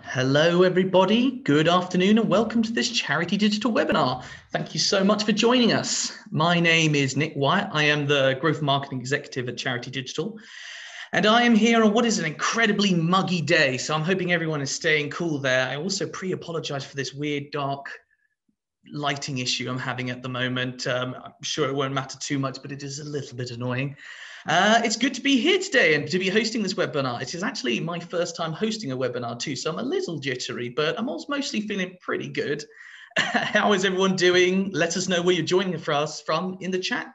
Hello, everybody. Good afternoon and welcome to this Charity Digital webinar. Thank you so much for joining us. My name is Nick Wyatt. I am the Growth Marketing Executive at Charity Digital. And I am here on what is an incredibly muggy day. So I'm hoping everyone is staying cool there. I also pre-apologize for this weird, dark lighting issue I'm having at the moment. I'm sure it won't matter too much, but it is a little bit annoying. It's good to be here today and to be hosting this webinar. It is actually my first time hosting a webinar too, so I'm a little jittery, but I'm also mostly feeling pretty good. How is everyone doing? Let us know where you're joining us from in the chat.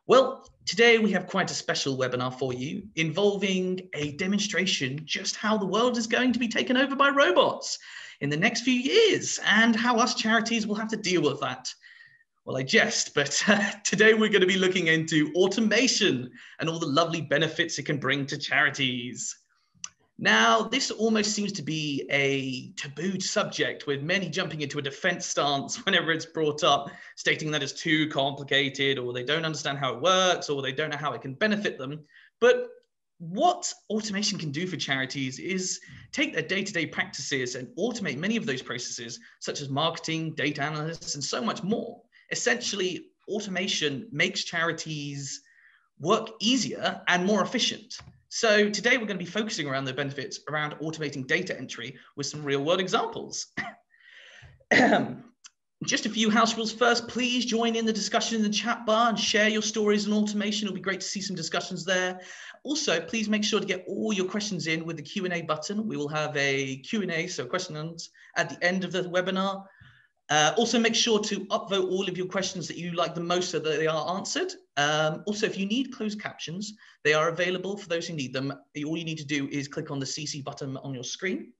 Well, today we have quite a special webinar for you involving a demonstration just how the world is going to be taken over by robots in the next few years and how us charities will have to deal with that. Well, I jest, but today we're going to be looking into automation and all the lovely benefits it can bring to charities. Now, this almost seems to be a taboo subject, with many jumping into a defense stance whenever it's brought up, stating that it's too complicated, or they don't understand how it works, or they don't know how it can benefit them. But what automation can do for charities is take their day-to-day practices and automate many of those processes, such as marketing, data analysis, and so much more. Essentially, automation makes charities work easier and more efficient. So today we're going to be focusing around the benefits around automating data entry with some real-world examples. Just a few house rules first. Please join in the discussion in the chat bar and share your stories on automation. It'll be great to see some discussions there. Also, please make sure to get all your questions in with the Q&A button. We will have a Q&A, so questions at the end of the webinar. Also, make sure to upvote all of your questions that you like the most so that they are answered. Also, if you need closed captions, they are available for those who need them. All you need to do is click on the CC button on your screen.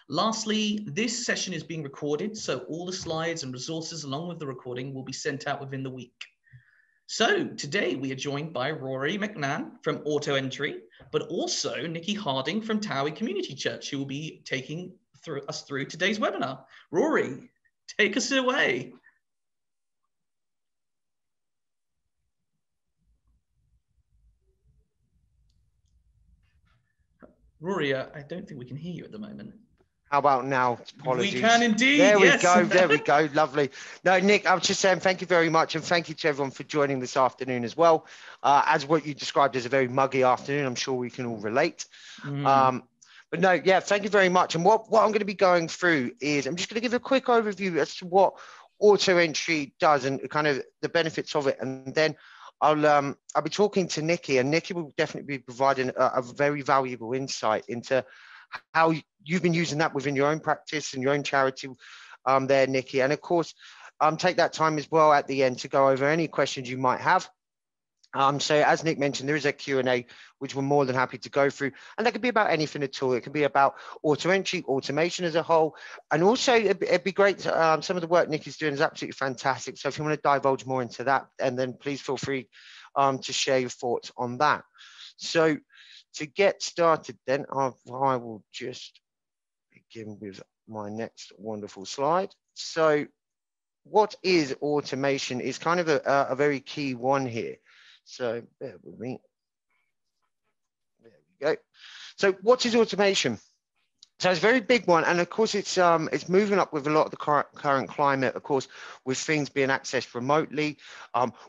Lastly, this session is being recorded, so all the slides and resources along with the recording will be sent out within the week. So today we are joined by Rory McNann from AutoEntry, but also Nicky Harding from Towie Community Church, who will be taking us through today's webinar. Rory, take us away. Rory, I don't think we can hear you at the moment. How about now? Apologies. We can indeed. There we yes. go. There we go. Lovely. No, Nick, I was just saying thank you very much. And thank you to everyone for joining this afternoon as well. As what you described as a very muggy afternoon, I'm sure we can all relate. But no, yeah, thank you very much. And what I'm going to be going through is I'm just going to give a quick overview as to what AutoEntry does and kind of the benefits of it. And then I'll be talking to Nicky, and Nicky will definitely be providing a very valuable insight into how you've been using that within your own practice and your own charity there, Nicky. And of course, take that time as well at the end to go over any questions you might have. So as Nick mentioned, there is a Q&A, which we're more than happy to go through. And that could be about anything at all. It could be about AutoEntry, automation as a whole. And also it'd be great. Some of the work Nick is doing is absolutely fantastic. So if you want to divulge more into that, and then please feel free to share your thoughts on that. So to get started then, I will just begin with my next wonderful slide. So what is automation is kind of a very key one here. So bear with me. There we go. So what is automation? So it's a very big one, and of course it's moving up with a lot of the current climate, of course, with things being accessed remotely,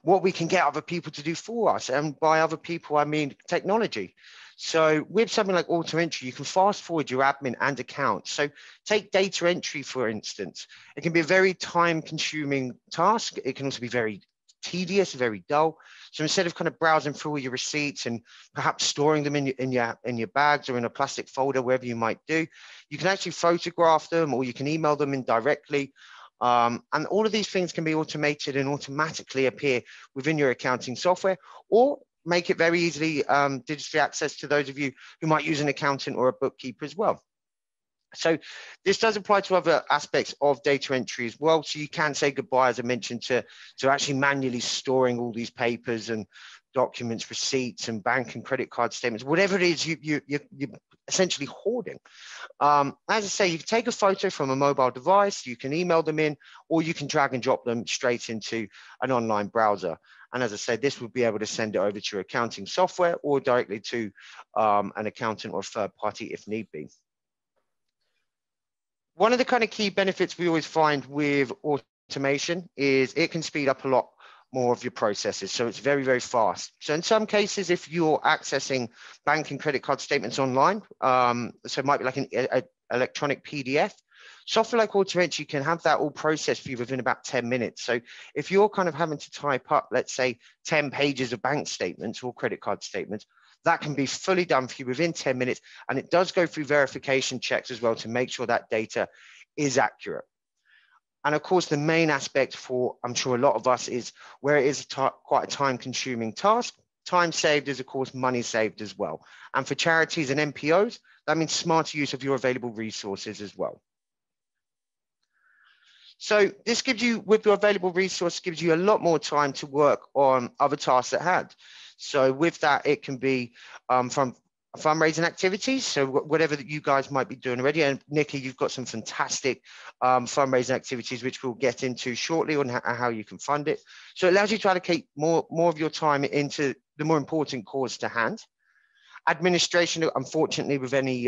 what we can get other people to do for us, and by other people I mean technology. So with something like AutoEntry, you can fast forward your admin and accounts. So take data entry, for instance. It can be a very time-consuming task. It can also be very tedious, very dull. So instead of kind of browsing through all your receipts and perhaps storing them in your bags or in a plastic folder, wherever you might do, you can actually photograph them, or you can email them in directly. And all of these things can be automated and automatically appear within your accounting software, or make it very easily digitally accessed to those of you who might use an accountant or a bookkeeper as well. So this does apply to other aspects of data entry as well. So you can say goodbye, as I mentioned, to actually manually storing all these papers and documents, receipts and bank and credit card statements, whatever it is you're essentially hoarding. As I say, you can take a photo from a mobile device, you can email them in, or you can drag and drop them straight into an online browser. And as I said, this would be able to send it over to your accounting software or directly to an accountant or a third party if need be. One of the kind of key benefits we always find with automation is it can speed up a lot more of your processes. So it's very, very fast. So in some cases, if you're accessing bank and credit card statements online, so it might be like an electronic PDF, software like AutoEntry can have that all processed for you within about 10 minutes. So if you're kind of having to type up, let's say 10 pages of bank statements or credit card statements, that can be fully done for you within 10 minutes. And it does go through verification checks as well to make sure that data is accurate. And of course, the main aspect for, I'm sure a lot of us, is where it is quite a time-consuming task. Time saved is, of course, money saved as well. And for charities and NPOs, that means smarter use of your available resources as well. So this gives you, with your available resource, gives you a lot more time to work on other tasks at hand. So with that, it can be from fundraising activities. So whatever that you guys might be doing already. And Nicky, you've got some fantastic fundraising activities, which we'll get into shortly on how you can fund it. So it allows you to allocate more of your time into the more important cause to hand. Administration, unfortunately, with any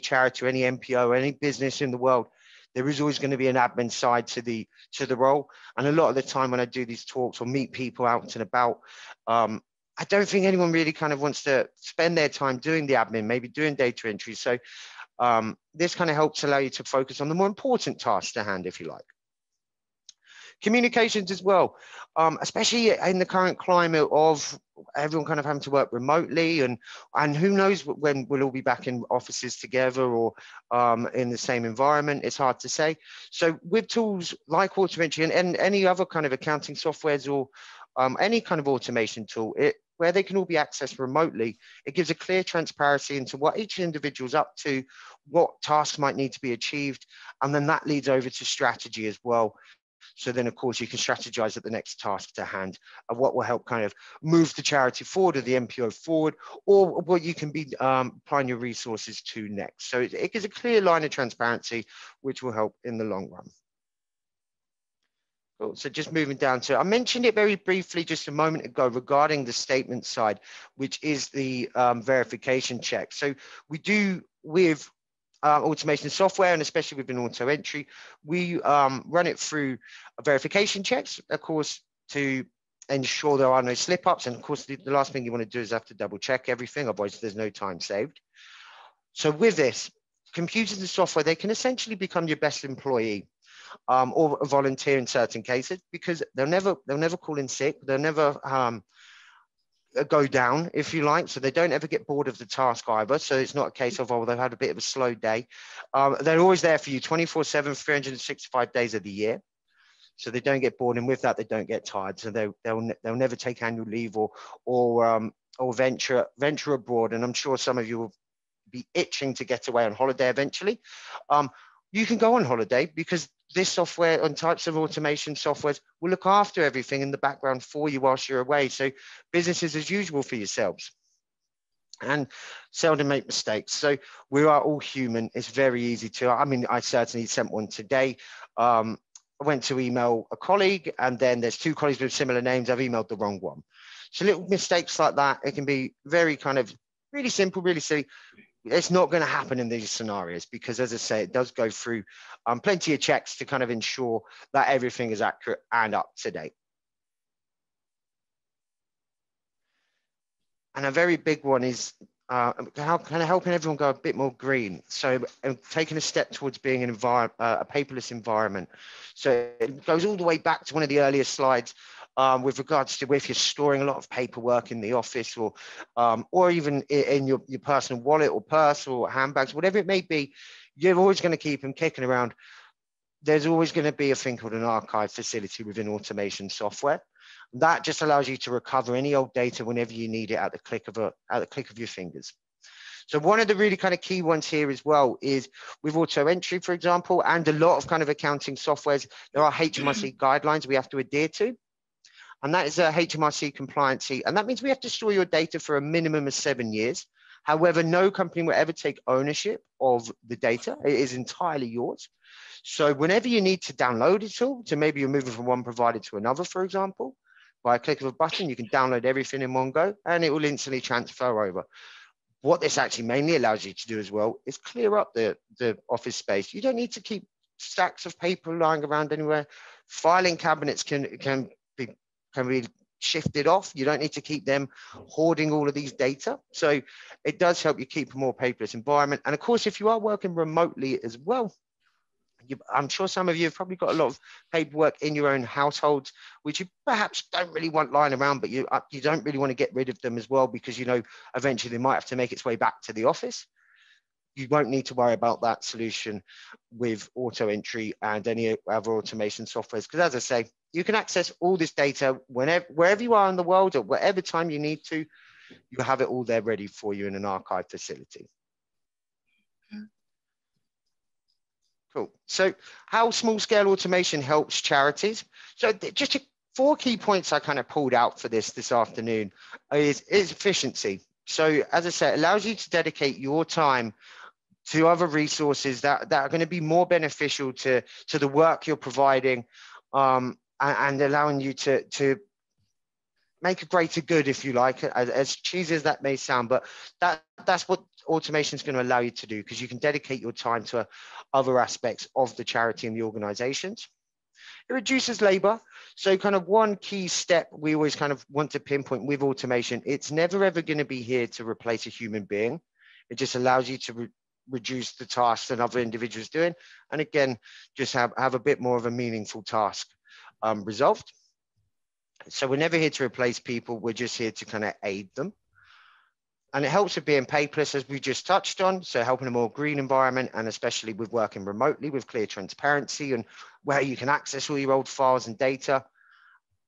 charity or any NPO or any business in the world, there is always going to be an admin side to the role. And a lot of the time when I do these talks or meet people out and about, I don't think anyone really kind of wants to spend their time doing the admin, maybe doing data entry. So this kind of helps allow you to focus on the more important tasks to hand, if you like. Communications as well, especially in the current climate of everyone kind of having to work remotely, and who knows when we'll all be back in offices together or in the same environment. It's hard to say. So with tools like AutoEntry and any other kind of accounting softwares or any kind of automation tool, where they can all be accessed remotely, it gives a clear transparency into what each individual's up to, what tasks might need to be achieved, and then that leads over to strategy as well. So then, of course, you can strategize at the next task to hand of what will help kind of move the charity forward or the NPO forward, or what you can be applying your resources to next. So it gives a clear line of transparency, which will help in the long run. Cool. So just moving down to, I mentioned it very briefly just a moment ago regarding the statement side, which is the verification check. So we do with automation software, and especially within AutoEntry, we run it through verification checks, of course, to ensure there are no slip-ups. And of course, the last thing you want to do is have to double check everything, otherwise there's no time saved. So with this, computers and software, they can essentially become your best employee. Or a volunteer in certain cases, because they'll never call in sick, they'll never go down, if you like, so they don't ever get bored of the task either. So it's not a case of, oh, they've had a bit of a slow day. They're always there for you 24/7, 365 days of the year. So they don't get bored, and with that, they don't get tired. So they'll never take annual leave or venture abroad. And I'm sure some of you will be itching to get away on holiday eventually. You can go on holiday because this software and types of automation softwares will look after everything in the background for you whilst you're away. So business as usual for yourselves, and seldom make mistakes. So we are all human. It's very easy to, I mean, I certainly sent one today. I went to email a colleague, and then there's two colleagues with similar names. I've emailed the wrong one. So little mistakes like that, it can be very kind of really simple, really silly. It's not going to happen in these scenarios because, as I say, it does go through plenty of checks to kind of ensure that everything is accurate and up to date. And a very big one is how kind of helping everyone go a bit more green. So taking a step towards being an a paperless environment. So it goes all the way back to one of the earlier slides with regards to if you're storing a lot of paperwork in the office or even in your personal wallet or purse or handbags, whatever it may be, you're always going to keep them kicking around. There's always going to be a thing called an archive facility within automation software. That just allows you to recover any old data whenever you need it at the click of your fingers. So one of the really kind of key ones here as well is with AutoEntry, for example, and a lot of kind of accounting softwares, there are HMRC guidelines we have to adhere to. And that is a HMRC compliancy. And that means we have to store your data for a minimum of 7 years. However, no company will ever take ownership of the data. It is entirely yours. So whenever you need to download it all, so maybe you're moving from one provider to another, for example, by a click of a button, you can download everything in one go and it will instantly transfer over. What this actually mainly allows you to do as well is clear up the office space. You don't need to keep stacks of paper lying around anywhere. Filing cabinets can be shifted off. You don't need to keep them hoarding all of these data. So it does help you keep a more paperless environment. And of course, if you are working remotely as well, I'm sure some of you have probably got a lot of paperwork in your own households, which you perhaps don't really want lying around, but you don't really want to get rid of them as well, because eventually they might have to make its way back to the office. You won't need to worry about that solution with AutoEntry and any other automation softwares, because as I say, you can access all this data wherever you are in the world, at whatever time you need to. You have it all there ready for you in an archive facility. Cool. So how small scale automation helps charities? So just 4 key points I kind of pulled out for this afternoon is efficiency. So as I said, it allows you to dedicate your time to other resources that are going to be more beneficial to the work you're providing, and allowing you to make a greater good, if you like, as cheesy as that may sound, but that's what automation is going to allow you to do, because you can dedicate your time to other aspects of the charity and the organizations. It reduces labor. So kind of one key step we always kind of want to pinpoint with automation, it's never ever going to be here to replace a human being. It just allows you to reduce the tasks that other individuals doing, and again, just have a bit more of a meaningful task resolved. So we're never here to replace people, we're just here to kind of aid them. And it helps with being paperless, as we just touched on, so helping a more green environment, and especially with working remotely with clear transparency and where you can access all your old files and data.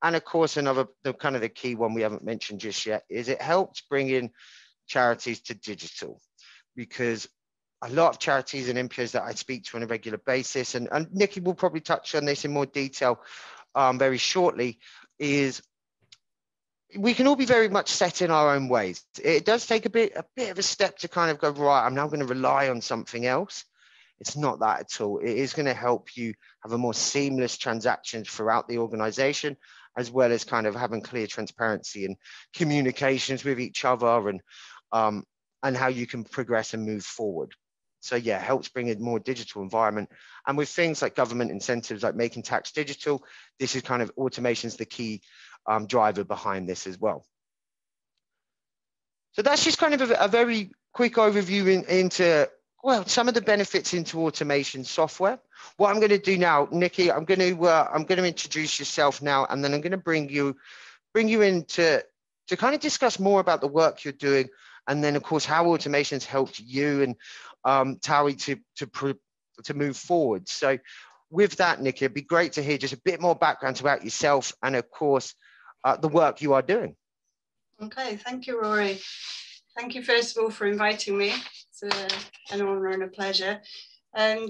And of course, the key one we haven't mentioned just yet is it helps bring in charities to digital, because a lot of charities and NPOs that I speak to on a regular basis, and Nicky will probably touch on this in more detail very shortly, is we can all be very much set in our own ways. It does take a bit of a step to kind of go, right, I'm now going to rely on something else. It's not that at all. It is going to help you have a more seamless transactions throughout the organization, as well as kind of having clear transparency and communications with each other, and how you can progress and move forward. So yeah, helps bring a more digital environment. And with things like government incentives, like making tax digital, this is kind of automation's the key driver behind this as well. So that's just kind of a very quick overview into, well, some of the benefits into automation software. What I'm going to do now, Nicky, I'm going to introduce yourself now, and then I'm going to bring you in to kind of discuss more about the work you're doing, and then of course how automation's helped you and TOWIE to move forward. So with that, Nicky, it'd be great to hear just a bit more background about yourself and of course the work you are doing. Okay, thank you, Rory. Thank you first of all for inviting me. It's an honour and a pleasure.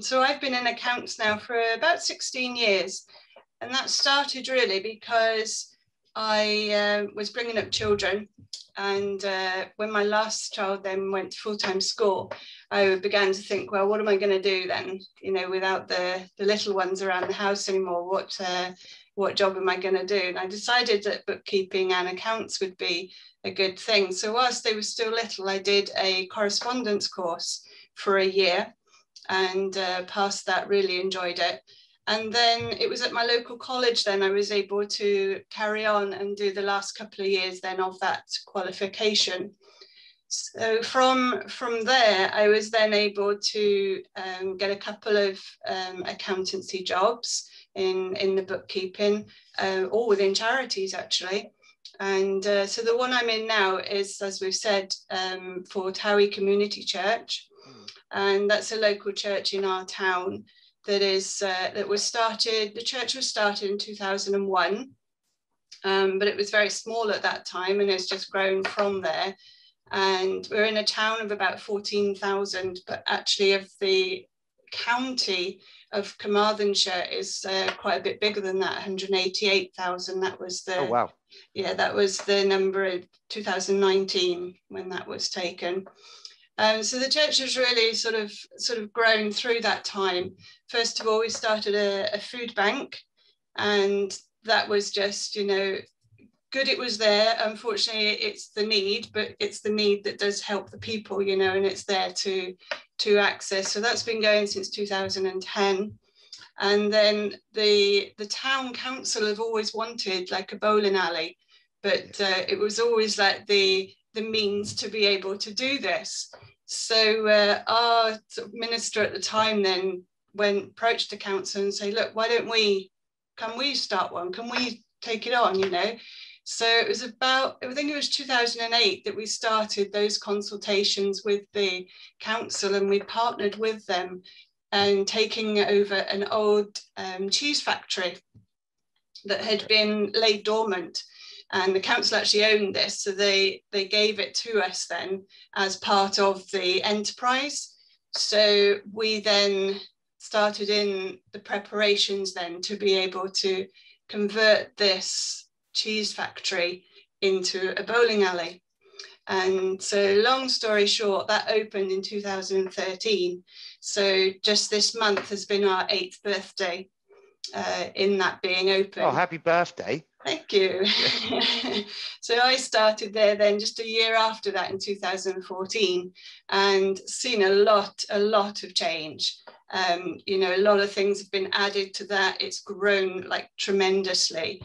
So I've been in accounts now for about 16 years, and that started really because I was bringing up children, and when my last child then went to full-time school, I began to think, well, what am I going to do then? You know, without the little ones around the house anymore, what job am I going to do? And I decided that bookkeeping and accounts would be a good thing. So whilst they were still little, I did a correspondence course for a year and passed that, really enjoyed it. And then it was at my local college then I was able to carry on and do the last couple of years then of that qualification. So from there, I was then able to get a couple of accountancy jobs in the bookkeeping, all within charities actually. And so the one I'm in now is, as we've said, for TOWIE Community Church. And that's a local church in our town that was started, the church was started in 2001, but it was very small at that time and it's just grown from there. And we're in a town of about 14,000, but actually of the county of Carmarthenshire is quite a bit bigger than that, 188,000. That was the, oh, wow. Yeah, that was the number in 2019 when that was taken. So the church has really sort of grown through that time. First of all, we started a food bank, and that was just, you know, good it was there. Unfortunately, it's the need, but it's the need that does help the people, you know, and it's there to access. So that's been going since 2010. And then the town council have always wanted like a bowling alley, but it was always like the means to be able to do this. So our sort of minister at the time then approached the council and say, look, can we start one? Can we take it on, you know? So it was about, I think it was 2008 that we started those consultations with the council, and we partnered with them and taking over an old cheese factory that had been laid dormant. And the council actually owned this, so they gave it to us then as part of the enterprise. So we then started in the preparations then to be able to convert this cheese factory into a bowling alley. And so long story short, that opened in 2013. So just this month has been our 8th birthday in that being open. Oh, happy birthday. Thank you. So I started there then just a year after that in 2014, and seen a lot of change. You know, a lot of things have been added to that. It's grown like tremendously.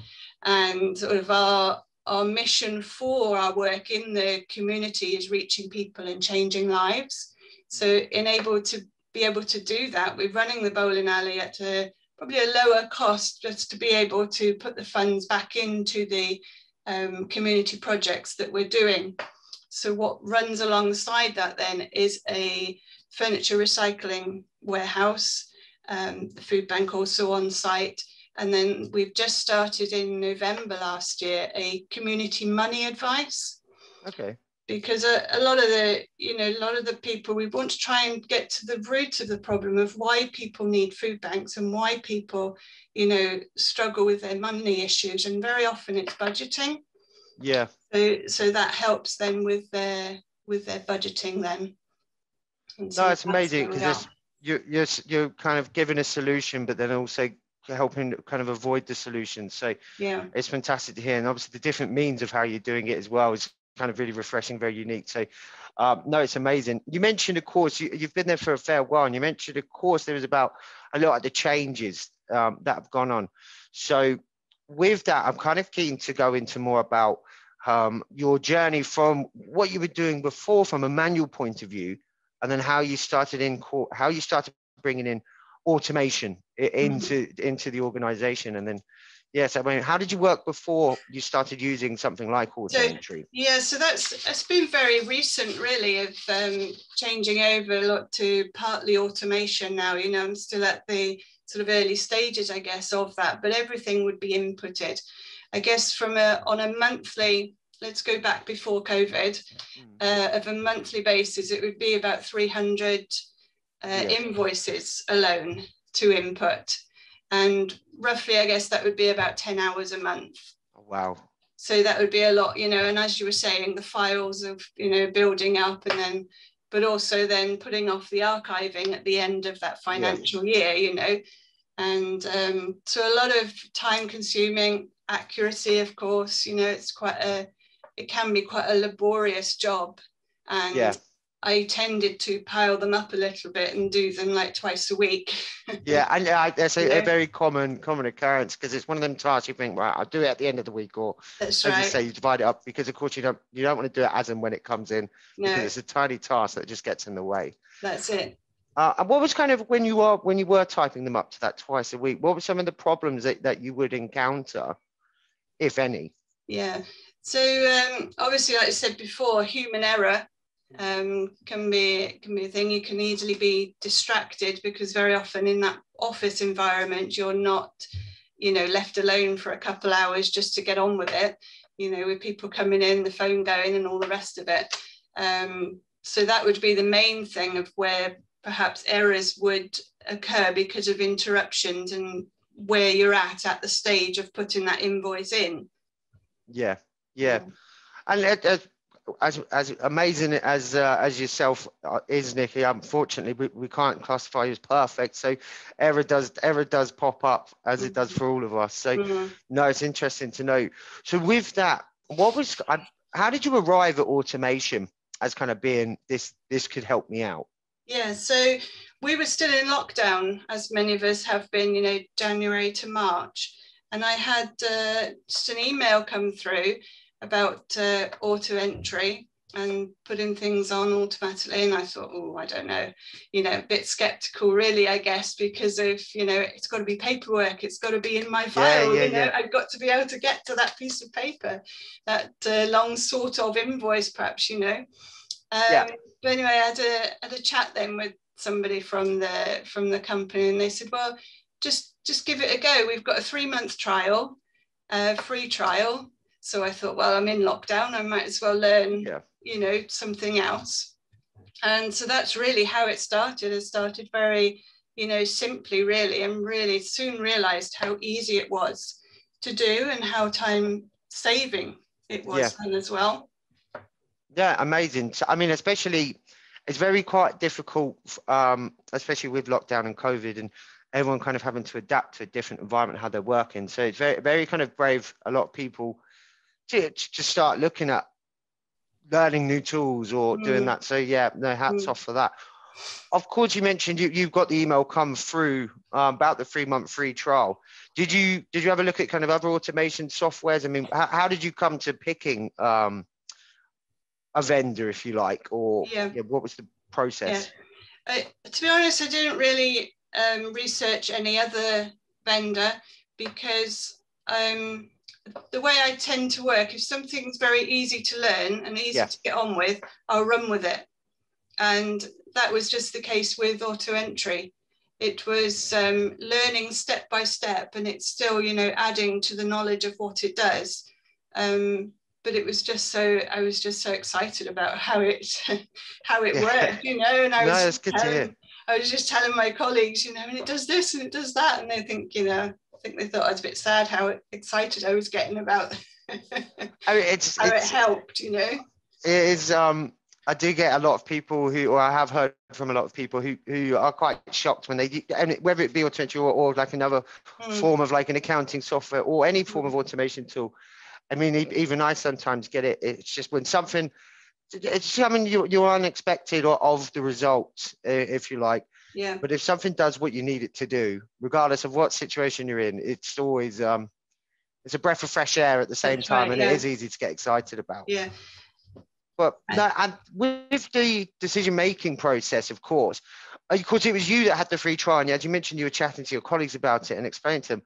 And sort of our mission for our work in the community is reaching people and changing lives. So to be able to do that, we're running the bowling alley at probably a lower cost, just to be able to put the funds back into the community projects that we're doing. So what runs alongside that then is a furniture recycling warehouse, the food bank also on site. And then we've just started in November last year, a community money advice. Okay. Because a lot of the people, we want to try and get to the root of the problem of why people need food banks and why people, you know, struggle with their money issues. And very often it's budgeting. Yeah. So that helps them with their budgeting then. No, it's amazing because you're kind of giving a solution, but then also helping kind of avoid the solution. So yeah, it's fantastic to hear. And obviously the different means of how you're doing it as well is kind of really refreshing, very unique. So no, it's amazing. You mentioned, of course, you've been there for a fair while, and you mentioned, of course, there was about a lot of the changes that have gone on. So with that, I'm kind of keen to go into more about your journey from what you were doing before from a manual point of view, and then how you started bringing in automation into the organization. And then yes, I mean, how did you work before you started using something like AutoEntry? So that's been very recent, really, of changing over a lot to partly automation now. You know, I'm still at the sort of early stages, I guess, of that, but everything would be inputted. I guess on a monthly, let's go back before COVID, of a monthly basis, it would be about 300 invoices alone to input. And roughly, I guess that would be about 10 hours a month. Oh, wow. So that would be a lot, you know, and as you were saying, the files of, you know, building up, and then, but also then putting off the archiving at the end of that financial year, you know. And so a lot of time consuming, accuracy, of course, you know, it can be quite a laborious job. And I tended to pile them up a little bit and do them like twice a week. Yeah, and that's a very common occurrence, because it's one of them tasks you think, right, I'll do it at the end of the week, or that's as you say, you divide it up, because of course you don't want to do it as and when it comes in, because it's a tiny task that just gets in the way. That's it. And what was kind of, when you were typing them up to that twice a week, what were some of the problems that you would encounter, if any? Yeah, so obviously, like I said before, human error can be a thing. You can easily be distracted, because very often in that office environment, you're not, you know, left alone for a couple hours just to get on with it, you know, with people coming in, the phone going and all the rest of it. So that would be the main thing of where perhaps errors would occur because of interruptions and where you're at the stage of putting that invoice in. Yeah. And as amazing as yourself is, Nicky, unfortunately we can't classify you as perfect, so error does pop up, as it does for all of us. So no, it's interesting to know. So with that, how did you arrive at automation as kind of being this could help me out? Yeah, so we were still in lockdown, as many of us have been, you know, January to March. And I had just an email come through about AutoEntry and putting things on automatically. And I thought, oh, I don't know, you know, a bit skeptical really, I guess, because of, you know, it's got to be paperwork, it's got to be in my file, you know, I've got to be able to get to that piece of paper, that long sort of invoice perhaps, you know. But anyway, I had a chat then with somebody from the company, and they said, well, just give it a go. We've got a 3-month trial, free trial. So I thought, well, I'm in lockdown, I might as well learn, you know, something else. And so that's really how it started. It started very, you know, simply really, and really soon realized how easy it was to do and how time saving it was then as well. Yeah, amazing. So, I mean, especially, it's very quite difficult, especially with lockdown and COVID and everyone kind of having to adapt to a different environment, how they're working. So it's very, very kind of brave, a lot of people to start looking at learning new tools or doing that. So yeah, no, hats off for that. Of course, you mentioned you've got the email come through about the 3-month free trial. Did you have a look at kind of other automation softwares? I mean, how did you come to picking a vendor, if you like, or what was the process? To be honest, I didn't really research any other vendor, because the way I tend to work, if something's very easy to learn and easy to get on with, I'll run with it. And that was just the case with AutoEntry. It was learning step by step, and it's still, you know, adding to the knowledge of what it does. But it was just so, I was just so excited about how it worked, you know, and I was just telling my colleagues, you know, and it does this and it does that. And they think, you know, I think they thought I was a bit sad how excited I was getting about I mean, how it helped, you know. It is, I do get a lot of people who, or I have heard from a lot of people who are quite shocked when they, and whether it be AutoEntry or like another form of like an accounting software or any form of automation tool. I mean, even I sometimes get it. It's just when something, it's something you're unexpected of the results, if you like. Yeah. But if something does what you need it to do, regardless of what situation you're in, it's always it's a breath of fresh air at the same time, and it is easy to get excited about. Yeah. But no, and with the decision-making process, of course, it was you that had the free trial, and as you mentioned, you were chatting to your colleagues about it and explaining to them.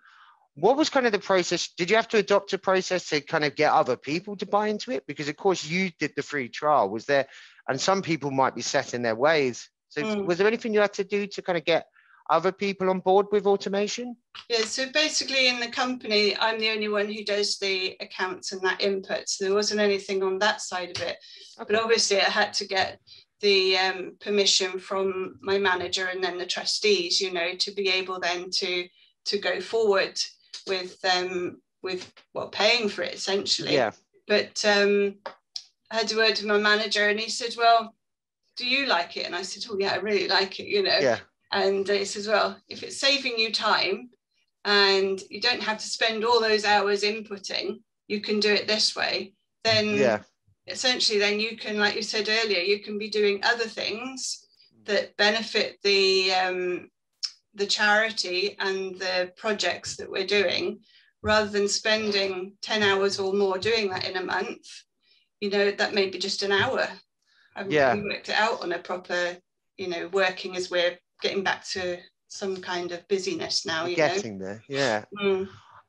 What was kind of the process? Did you have to adopt a process to kind of get other people to buy into it? Because of course you did the free trial. Was there, and some people might be set in their ways. So was there anything you had to do to kind of get other people on board with automation? Yeah, so basically in the company, I'm the only one who does the accounts and that input. So there wasn't anything on that side of it. Okay. But obviously I had to get the permission from my manager and then the trustees, you know, to be able then to go forward with paying for it essentially. Yeah. But I had a word with my manager, and he said, well, do you like it? And I said, oh yeah, I really like it, you know. Yeah. And he says, well, if it's saving you time and you don't have to spend all those hours inputting, you can do it this way, then essentially then you can, like you said earlier, you can be doing other things that benefit the charity and the projects that we're doing, rather than spending 10 hours or more doing that in a month. You know, that may be just an hour. We worked it out on a proper, you know, working as we're getting back to some kind of busyness now. Getting there, yeah.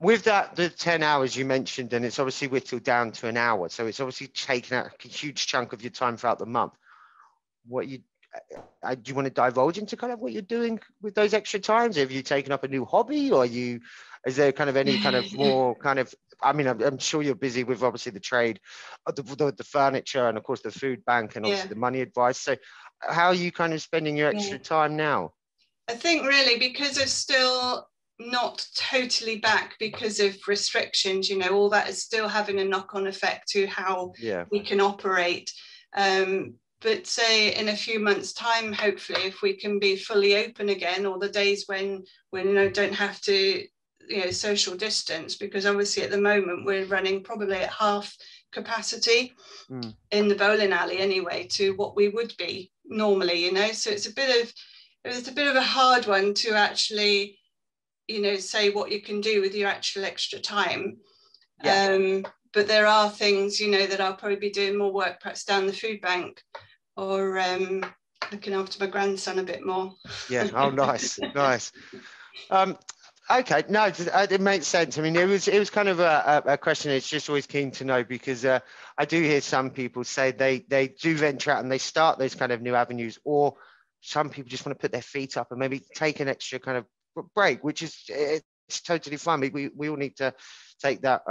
With that, the 10 hours you mentioned, and it's obviously whittled down to an hour, so it's obviously taken out a huge chunk of your time throughout the month. Do you want to divulge into kind of what you're doing with those extra times? Have you taken up a new hobby, or is there kind of any kind of more kind of, I mean, I'm sure you're busy with obviously the trade, the furniture, and of course the food bank, and obviously the money advice. So how are you kind of spending your extra time now? I think really because it's still not totally back because of restrictions, you know, all that is still having a knock-on effect to how we can operate. But say in a few months' time, hopefully, if we can be fully open again, or the days when you know, don't have to, you know, social distance, because obviously at the moment we're running probably at half capacity in the bowling alley anyway to what we would be normally, you know. So it's a bit was a bit of a hard one to actually, you know, say what you can do with your actual extra time. Yeah. But there are things, you know, that I'll probably be doing more work perhaps down the food bank, or looking after my grandson a bit more. Yeah. Oh, nice, nice. Okay, no, it makes sense. I mean, it was kind of a question. It's just always keen to know, because I do hear some people say they do venture out and they start those kind of new avenues, or some people just want to put their feet up and maybe take an extra kind of break, which is, it's totally fine. We all need to take that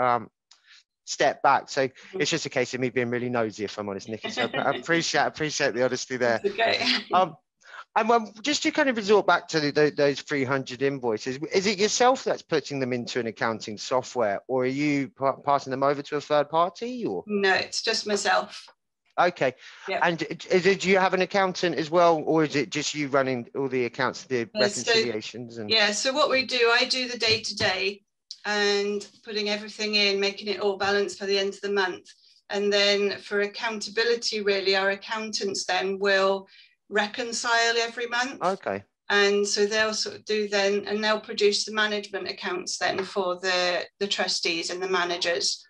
step back. So it's just a case of me being really nosy, if I'm honest, Nicky. So I appreciate the honesty there. Okay. And just to kind of resort back to those 300 invoices, is it yourself that's putting them into an accounting software, or are you passing them over to a third party? Or no, it's just myself. Okay. Yeah. And do you have an accountant as well, or is it just you running all the accounts, the reconciliations? So what we do, I do the day-to-day and putting everything in, making it all balanced by the end of the month. And then for accountability, really, our accountants then will reconcile every month. Okay. And so they'll sort of do then, and they'll produce the management accounts then for the trustees and the managers.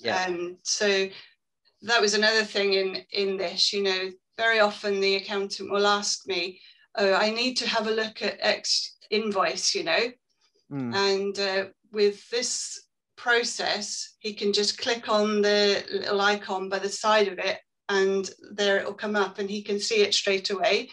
Yeah. So that was another thing in this, you know, very often the accountant will ask me, oh, I need to have a look at X invoice, you know, and with this process, he can just click on the little icon by the side of it, and there it will come up and he can see it straight away.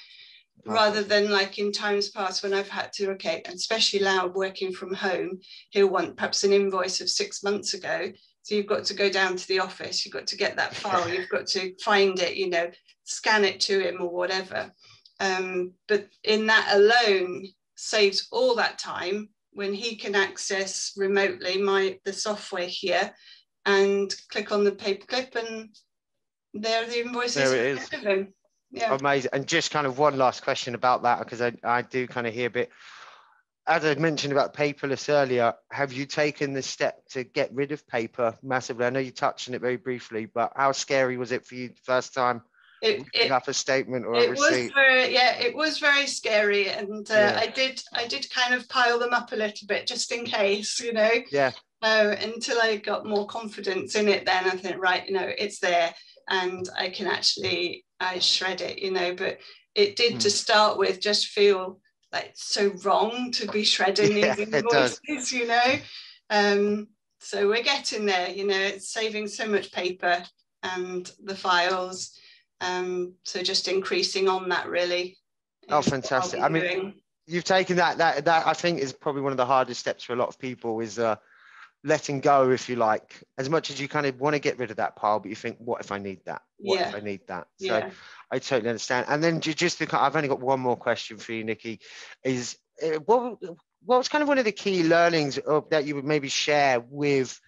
Rather than like in times past when I've had to, okay, and especially now working from home, he'll want perhaps an invoice of 6 months ago. So you've got to go down to the office, you've got to get that file, you've got to find it, you know, scan it to him or whatever. But in that alone saves all that time when he can access remotely the software here and click on the paperclip, and there the invoices there it is. Of him. Yeah. Amazing. And just kind of one last question about that, because I do kind of hear a bit, as I mentioned about paperless earlier, have you taken the step to get rid of paper massively? I know you touched on it very briefly, but how scary was it for you the first time picking up a statement or a receipt? It was very scary, and I did kind of pile them up a little bit just in case, you know. Yeah. Until I got more confidence in it, then I think, right, you know, it's there, and I can actually shred it, you know. But it did to start with just feel like so wrong to be shredding these invoices, you know. So we're getting there, you know. It's saving so much paper and the files. So just increasing on that, really. Oh, fantastic. I mean, you've taken that I think is probably one of the hardest steps for a lot of people, is letting go, if you like. As much as you kind of want to get rid of that pile, but you think, what if I need that? What if I need that? So I totally understand. And then just I've only got one more question for you, Nicky, is what's kind of one of the key learnings that you would maybe share with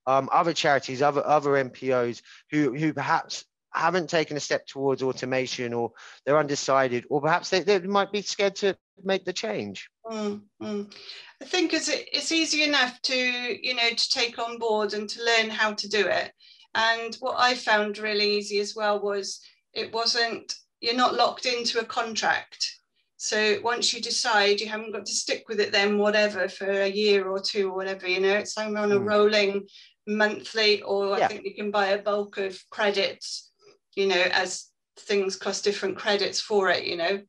other charities, other NPOs who perhaps haven't taken a step towards automation, or they're undecided, or perhaps they might be scared to make the change? I think it's easy enough to, you know, to take on board and to learn how to do it. And what I found really easy as well was you're not locked into a contract. So once you decide, you haven't got to stick with it then whatever for a year or two or whatever, you know. It's on a rolling monthly, or I think you can buy a bulk of credits, you know, as things cost different credits for it, you know.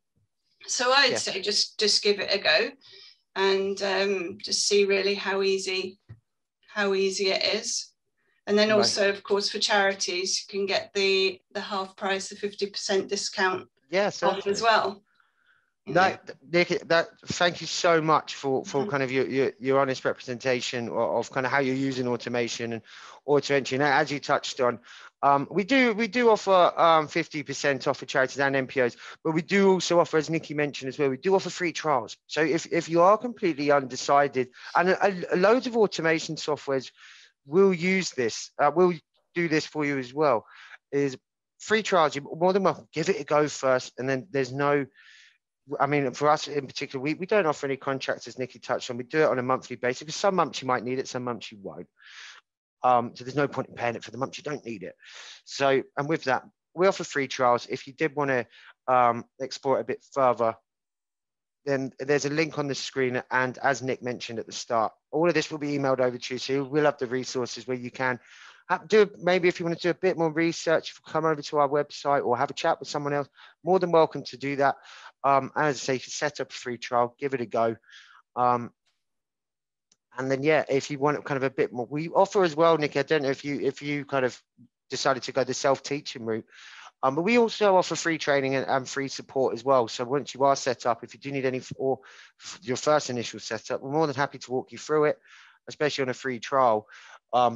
So I'd say just give it a go, and just see really how easy it is. And then also, of course, for charities, you can get the half price, the 50% discount off as well. No, Nicky, thank you so much for kind of your honest representation of kind of how you're using automation and AutoEntry. Now, as you touched on, we do offer 50% off for charities and NPOs, but we do also offer, as Nicky mentioned as well, we do offer free trials. So if you are completely undecided, and loads of automation softwares will use this, will do this for you as well, is free trials. You're more than welcome. Give it a go first, and then there's no, I mean, for us in particular, we don't offer any contracts, as Nicky touched on. We do it on a monthly basis, because some months you might need it, some months you won't. So there's no point in paying it for the months you don't need it. So, and with that, we offer free trials. If you did want to explore it a bit further, then there's a link on the screen. And as Nick mentioned at the start, all of this will be emailed over to you. So we'll have the resources where you can do, maybe if you want to do a bit more research, come over to our website or have a chat with someone else, more than welcome to do that. As I say, you can set up a free trial, give it a go. And then, yeah, if you want kind of a bit more, we offer as well, Nick, I don't know if you kind of decided to go the self-teaching route, but we also offer free training and free support as well. So once you are set up, if you do need any, or your first initial setup, we're more than happy to walk you through it, especially on a free trial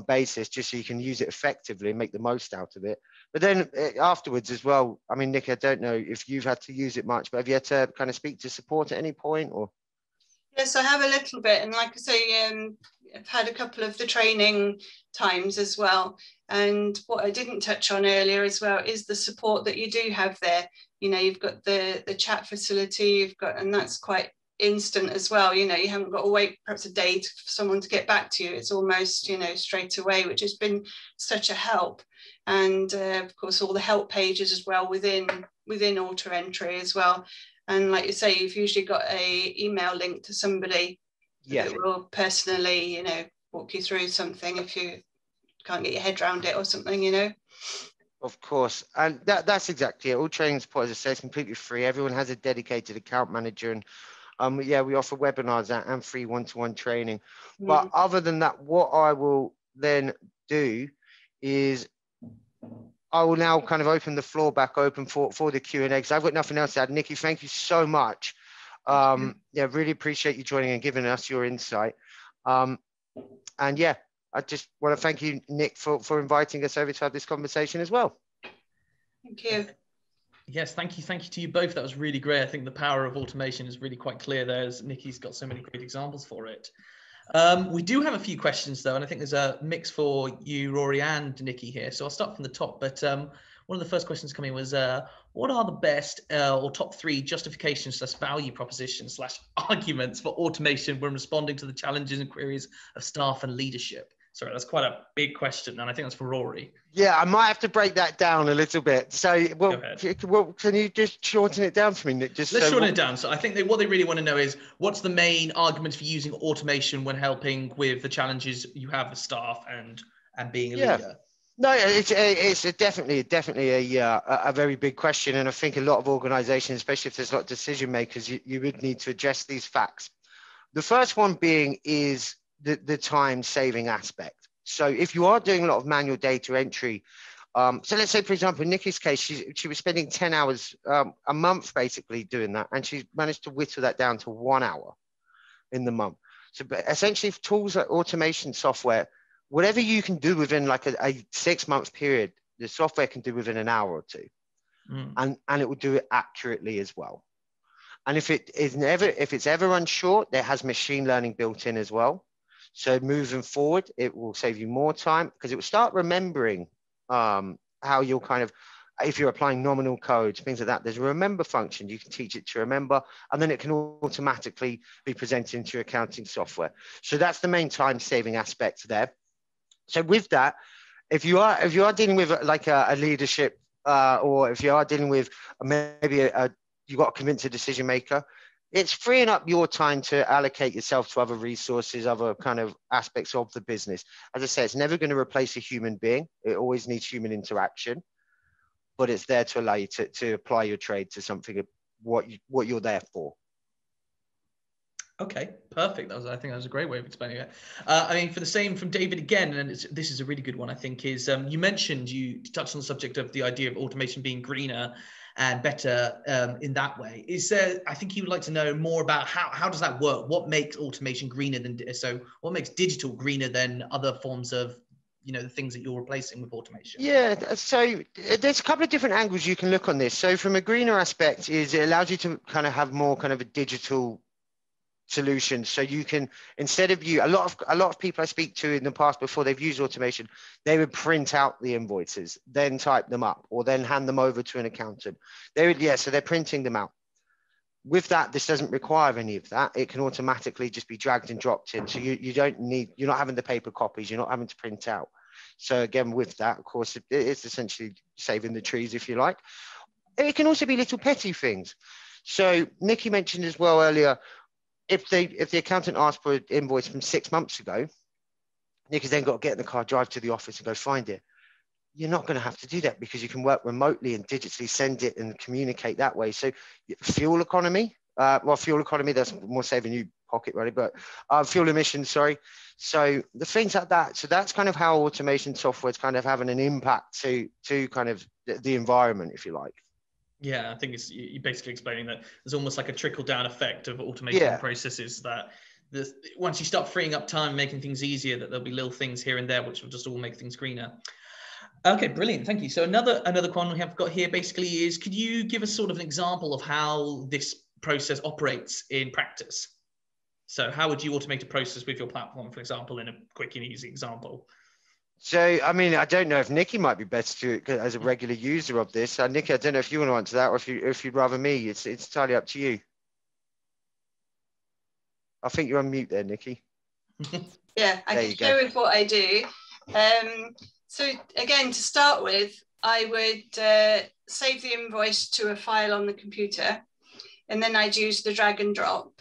basis, just so you can use it effectively and make the most out of it. But then afterwards as well, I mean, Nick, I don't know if you've had to use it much, but have you had to kind of speak to support at any point, or? Yes, I have a little bit, and like I say, I've had a couple of the training times as well. And what I didn't touch on earlier as well is the support that you do have there. You know, you've got the chat facility, and that's quite instant as well. You know, you haven't got to wait perhaps a day for someone to get back to you. It's almost, you know, straight away, which has been such a help. And of course, all the help pages as well within AutoEntry as well. And like you say, you've usually got a email link to somebody that will personally, you know, walk you through something if you can't get your head around it or something, you know. Of course, and that's exactly it. All training support, as I say, is completely free. Everyone has a dedicated account manager, and yeah, we offer webinars and free one-to-one training. But other than that, what I will then do is I will now kind of open the floor back open for the Q&A, because I've got nothing else to add. Nicky, thank you so much. Yeah, really appreciate you joining and giving us your insight. And yeah, I just want to thank you, Nick, for inviting us over to have this conversation as well. Thank you. Yes, thank you. Thank you to you both. That was really great. I think the power of automation is really quite clear there, as Nicky's got so many great examples for it. We do have a few questions though, and I think there's a mix for you, Rory, and Nicky here. So I'll start from the top. But one of the first questions coming was, what are the best or top 3 justifications / value propositions / arguments for automation when responding to the challenges and queries of staff and leadership? Sorry, that's quite a big question, and I think that's for Rory. Yeah, I might have to break that down a little bit. So, well, can you just shorten it down for me, Nick? Let's shorten it down. So I think what they really want to know is, what's the main argument for using automation when helping with the challenges you have with staff and being a leader? No, it's definitely a very big question, and I think a lot of organisations, especially if there's a lot of decision makers, you would need to address these facts. The first one being is the time saving aspect. So if you are doing a lot of manual data entry, so let's say, for example, in Nicky's case, she was spending 10 hours a month basically doing that, and she managed to whittle that down to 1 hour in the month. So essentially, tools like automation software, whatever you can do within like a 6-month period, the software can do within an hour or 2, and it will do it accurately as well. And if it's ever unsure, it has machine learning built in as well. So moving forward, it will save you more time, because it will start remembering how you'll kind of, if you're applying nominal codes, things like that, there's a remember function. You can teach it to remember, and then it can automatically be presented into your accounting software. So that's the main time saving aspect there. So with that, if you are dealing with like a leadership, or if you are dealing with maybe you've got to convince a decision maker, it's freeing up your time to allocate yourself to other resources, other kind of aspects of the business. As I say, it's never going to replace a human being. It always needs human interaction, but it's there to allow you to apply your trade to something, what you're there for. Okay, perfect. I think that was a great way of explaining it. I mean, for the same from David again, and this is a really good one, I think, is you touched on the subject of the idea of automation being greener and better in that way. I think he would like to know more about how does that work? What makes automation greener what makes digital greener than other forms of, the things that you're replacing with automation? Yeah, so there's a couple of different angles you can look on this. So from a greener aspect, is it allows you to kind of have more kind of a digital solution. So you can, instead of a lot of people I speak to in the past, before they've used automation, they would print out the invoices, then type them up, or then hand them over to an accountant. So they're printing them out. With that, this doesn't require any of that. It can automatically just be dragged and dropped in. So you're not having the paper copies, you're not having to print out. So again, with that, of course, it's essentially saving the trees, if you like. It can also be little petty things. So Nicky mentioned as well earlier, if the accountant asked for an invoice from 6 months ago, Nicky's then got to get in the car, drive to the office and go find it. You're not going to have to do that because you can work remotely and digitally send it and communicate that way. So fuel economy, that's more saving you pocket money, but fuel emissions, sorry. So the things like that. So that's kind of how automation software is kind of having an impact to kind of the environment, if you like. Yeah, I think you're basically explaining that there's almost like a trickle down effect of automating processes that once you start freeing up time, making things easier, that there'll be little things here and there which will just all make things greener. Okay, brilliant. Thank you. So another one we have got here basically is, could you give us sort of an example of how this process operates in practice? So how would you automate a process with your platform, for example, in a quick and easy example? So, I mean, I don't know if Nicky might be best to, as a regular user of this. Nicky, I don't know if you want to answer that, or if you'd rather me. It's entirely up to you. I think you're on mute there, Nicky. Yeah, I can share with what I do. So again, to start with, I would save the invoice to a file on the computer, and then I'd use the drag and drop.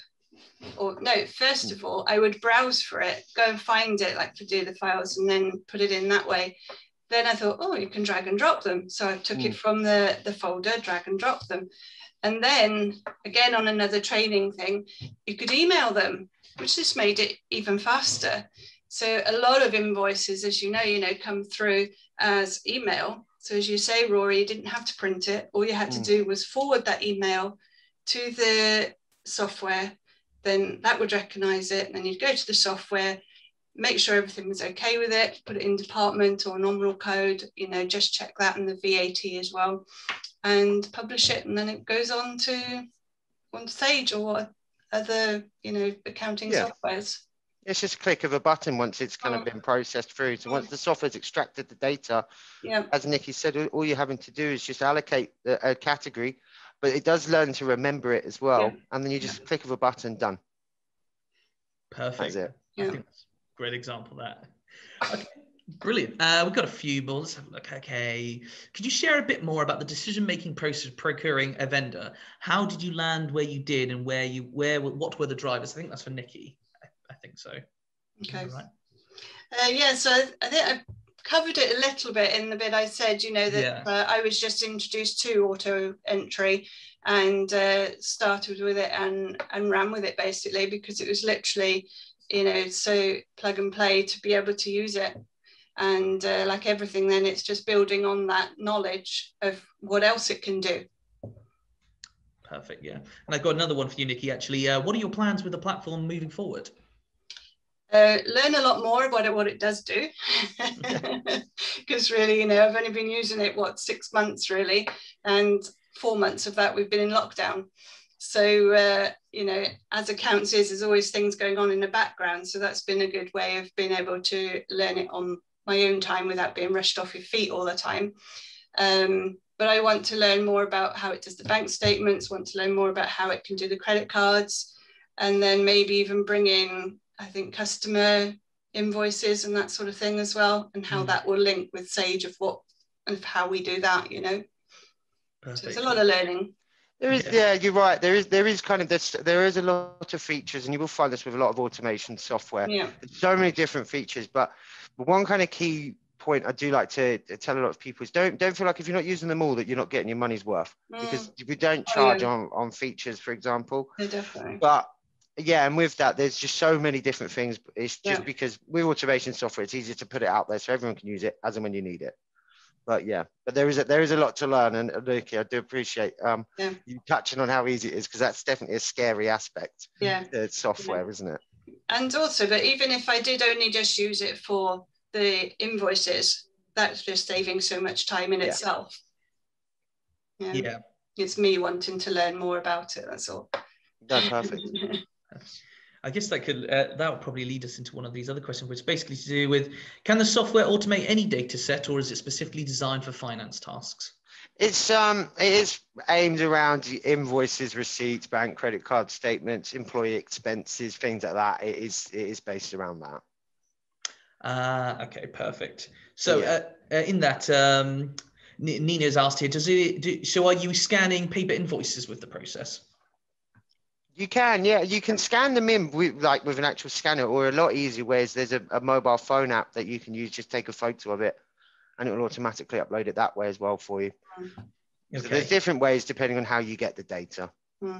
Or no, first of all, I would browse for it, go and find it, like to do the files, and then put it in that way. Then I thought, oh, you can drag and drop them. So I took it from the folder, drag and drop them. And then again, on another training thing, you could email them, which just made it even faster. So a lot of invoices, as you know, come through as email. So as you say, Rory, you didn't have to print it. All you had to do was forward that email to the software. Then that would recognize it. And then you'd go to the software, make sure everything was okay with it, put it in department or nominal code, just check that, and the VAT as well, and publish it. And then it goes on to Sage or other, accounting softwares. It's just a click of a button once it's kind of been processed through. So once the software's extracted the data, as Nicky said, all you're having to do is just allocate a category, but it does learn to remember it as well. And then you just click of a button, done. Perfect. That's it. I think that's a great example of that. Okay, brilliant. We've got a few more. Let's have a look. Okay. Could you share a bit more about the decision-making process of procuring a vendor? How did you land where you did, and what were the drivers? I think that's for Nicky. I think so. Okay. Right. So I think I covered it a little bit in the bit I said, that I was just introduced to AutoEntry and started with it and ran with it basically, because it was literally, so plug and play to be able to use it. And like everything, then it's just building on that knowledge of what else it can do. Perfect. Yeah. And I've got another one for you, Nicky, actually. What are your plans with the platform moving forward? Learn a lot more about what it does do, because really, I've only been using it 6 months really, and 4 months of that we've been in lockdown. So as accounts there's always things going on in the background, so that's been a good way of being able to learn it on my own time without being rushed off your feet all the time. But I want to learn more about how it does the bank statements, want to learn more about how it can do the credit cards, and then maybe even bring in, I think, customer invoices and that sort of thing as well, and how that will link with Sage of how we do that, Perfect. So it's a lot of learning. There is, you're right. There is kind of this. There is a lot of features, and you will find this with a lot of automation software. Yeah. There's so many different features, but one kind of key point I do like to tell a lot of people is don't feel like if you're not using them all that you're not getting your money's worth, because we don't charge on features, for example. Yeah, definitely. But and with that, there's just so many different things. It's just because with automation software, it's easier to put it out there so everyone can use it as and when you need it. But there is a lot to learn, and Nicky, I do appreciate you touching on how easy it is, because that's definitely a scary aspect. The software, isn't it? And also, but even if I did only just use it for the invoices, that's just saving so much time in itself. Yeah. It's me wanting to learn more about it. That's all. No, perfect. I guess that would probably lead us into one of these other questions, which is basically to do with, can the software automate any data set, or is it specifically designed for finance tasks? It is aimed around invoices, receipts, bank credit card statements, employee expenses, things like that. It is based around that. Okay, perfect. So in that, Nina's asked here, so are you scanning paper invoices with the process? You can, yeah, you can scan them in with an actual scanner, or a lot easier ways. There's a mobile phone app that you can use. Just take a photo of it and it will automatically upload it that way as well for you. Okay. So there's different ways depending on how you get the data.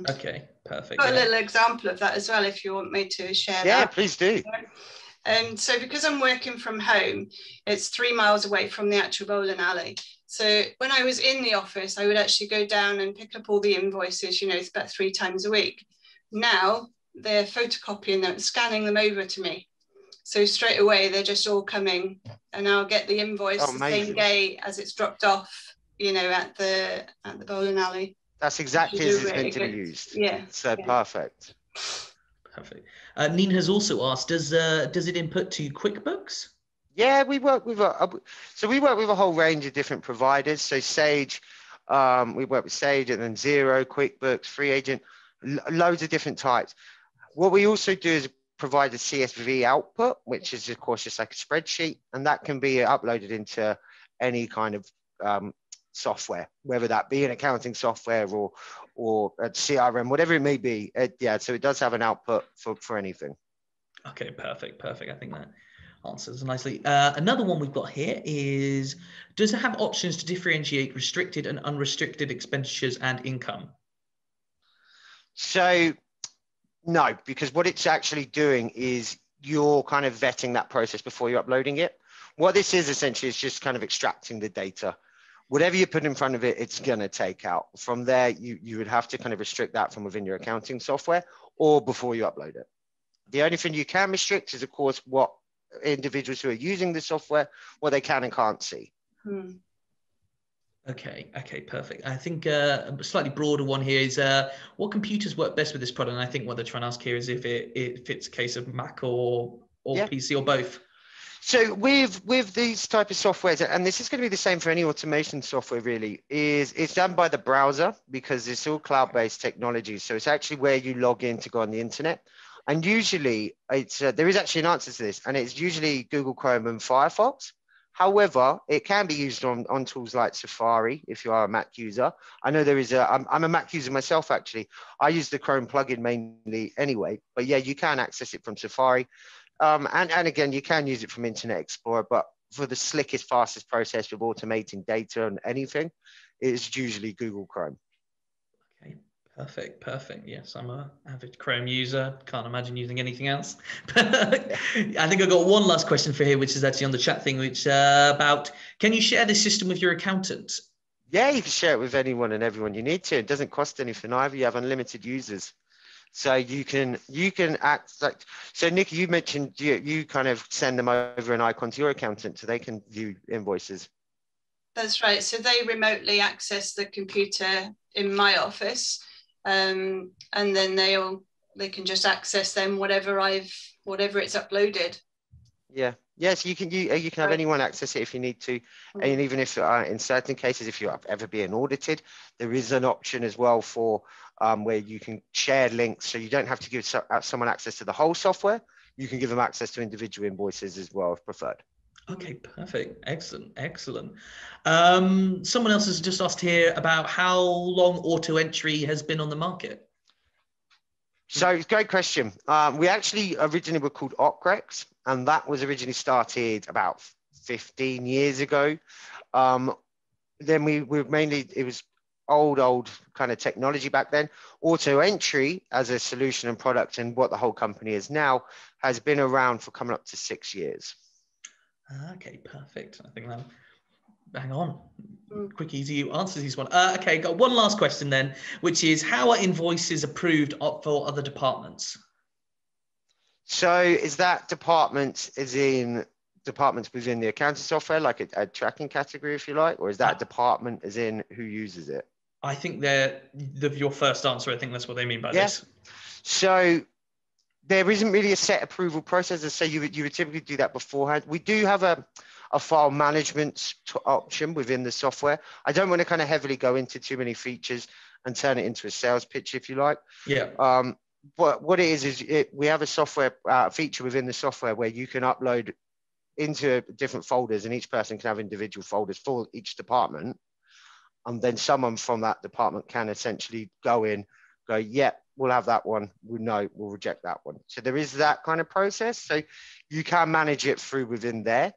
Okay, perfect. Got a little example of that as well, if you want me to share that. Yeah, please do. So because I'm working from home, it's 3 miles away from the actual bowling alley. So when I was in the office, I would actually go down and pick up all the invoices, it's about 3 times a week. Now they're photocopying them, scanning them over to me. So straight away, they're just all coming, and I'll get the invoice the same day as it's dropped off, at the bowling alley. That's exactly as it's meant to be used. Yeah. So perfect. Perfect. Nina has also asked, does it input to QuickBooks? Yeah, we work with a whole range of different providers. So Sage, we work with Sage, and then Xero, QuickBooks, Free Agent, loads of different types. What we also do is provide a CSV output, which is of course just like a spreadsheet, and that can be uploaded into any kind of software, whether that be an accounting software or a CRM, whatever it may be. Yeah, so it does have an output for anything. Okay, perfect. I think that answers nicely. Another one we've got here is, does it have options to differentiate restricted and unrestricted expenditures and income? So no, because what it's actually doing is you're kind of vetting that process before you're uploading it. What this is essentially is just kind of extracting the data. Whatever you put in front of it, it's going to take out. From there, you would have to kind of restrict that from within your accounting software or before you upload it. The only thing you can restrict is, of course, what individuals who are using the software, what they can and can't see. Okay, perfect. I think a slightly broader one here is what computers work best with this product? And I think what they're trying to ask here is if it's a case of Mac or PC or both. So with these type of softwares, and this is going to be the same for any automation software really, it's done by the browser because it's all cloud-based technology. So it's actually where you log in to go on the internet. And usually it's there is actually an answer to this, and it's usually Google Chrome and Firefox. However, it can be used on tools like Safari if you are a Mac user. I know there is I'm a Mac user myself, actually. I use the Chrome plugin mainly anyway, but yeah, you can access it from Safari. And again, you can use it from Internet Explorer, but for the slickest, fastest process of automating data and anything, it's usually Google Chrome. Okay, perfect. Yes, I'm an avid Chrome user. Can't imagine using anything else. I think I've got one last question for here, which is actually on the chat thing, which about, can you share this system with your accountant? Yeah, you can share it with anyone and everyone you need to. It doesn't cost anything either. You have unlimited users. So you can act like, so Nicky, you mentioned you kind of send them over an icon to your accountant so they can view invoices. That's right. So they remotely access the computer in my office, and then they can just access them whatever it's uploaded. Yeah. Yes, you can have anyone access it if you need to, and even if in certain cases, if you're ever being audited, there is an option as well for where you can share links, so you don't have to give someone access to the whole software. You can give them access to individual invoices as well, if preferred. Okay, perfect. Excellent. Someone else has just asked here about how long AutoEntry has been on the market. So it's a great question. We actually originally were called Ocrex, and that was originally started about 15 years ago. Then we were mainly, it was old kind of technology back then. AutoEntry as a solution and product, and what the whole company is now, has been around for coming up to 6 years. Okay, perfect. I think that, bang on. Quick, easy answers this one. Okay, got one last question then, which is, how are invoices approved for other departments? So is that departments as in departments within the accounting software, like a tracking category, if you like, or is that department as in who uses it? I think your first answer, I think that's what they mean by this. So there isn't really a set approval process. As say you would typically do that beforehand. We do have a file management option within the software. I don't want to kind of heavily go into too many features and turn it into a sales pitch, if you like. Yeah. But what it is we have a software feature within the software where you can upload into different folders, and each person can have individual folders for each department. And then someone from that department can essentially go in, go, yeah, we'll have that one. We'll reject that one. So there is that kind of process. So you can manage it through within there.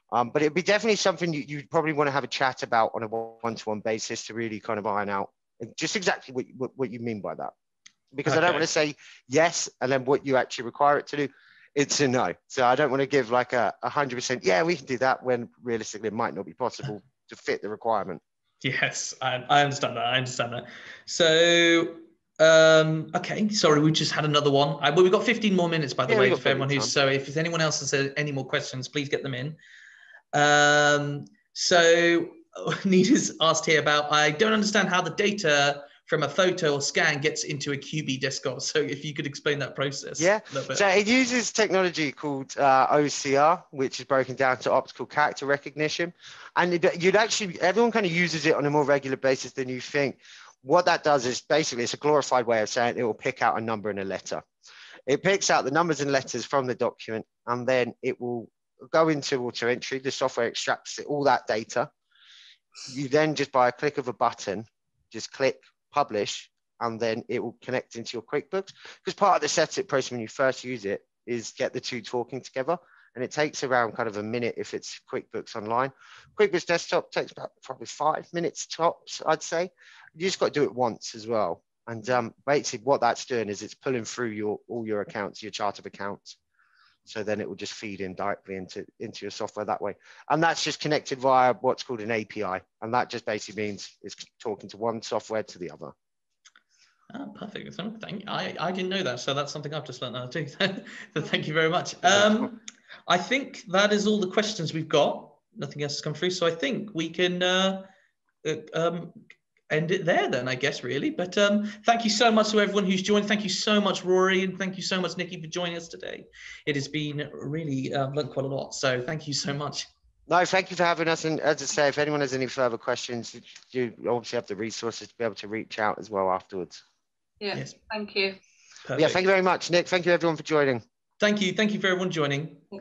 But it'd be definitely something you'd probably want to have a chat about on a one-to-one basis to really kind of iron out just exactly what you mean by that. Because I don't want to say yes, and then what you actually require it to do, it's a no. So I don't want to give like a 100%, yeah, we can do that, when realistically it might not be possible to fit the requirement. Yes, I understand that. I understand that. So, okay, sorry, we just had another one. Well, we've got 15 more minutes, by the way, for everyone who's, so if anyone else has any more questions, please get them in. So Nita's asked here about, I don't understand how the data from a photo or scan gets into a QB desktop. So if you could explain that process. Yeah, so it uses technology called OCR, which is broken down to optical character recognition. And everyone kind of uses it on a more regular basis than you think. What that does is basically, it's a glorified way of saying it will pick out a number and a letter. It picks out the numbers and letters from the document, and then it will go into AutoEntry. The software extracts all that data. You then just, by a click of a button, just click publish, and then it will connect into your QuickBooks. Because part of the setup process when you first use it is get the two talking together. And it takes around kind of a minute if it's QuickBooks Online. QuickBooks Desktop takes about probably 5 minutes tops, I'd say. You just got to do it once as well. And basically what that's doing is it's pulling through all your accounts, your chart of accounts. So then it will just feed in directly into your software that way. And that's just connected via what's called an API. And that just basically means it's talking to one software to the other. Oh, perfect. I didn't know that. So that's something I've just learned now too. So thank you very much. I think that is all the questions we've got. Nothing else has come through. So I think we can end it there then, I guess, really. But thank you so much to everyone who's joined. Thank you so much, Rory. And thank you so much, Nicky, for joining us today. It has been really learned quite a lot. So thank you so much. No, thank you for having us. And as I say, if anyone has any further questions, you obviously have the resources to be able to reach out as well afterwards. Yeah, yes. Thank you. Perfect. Yeah, thank you very much, Nick. Thank you, everyone, for joining. Thank you. Thank you for everyone joining. Yeah.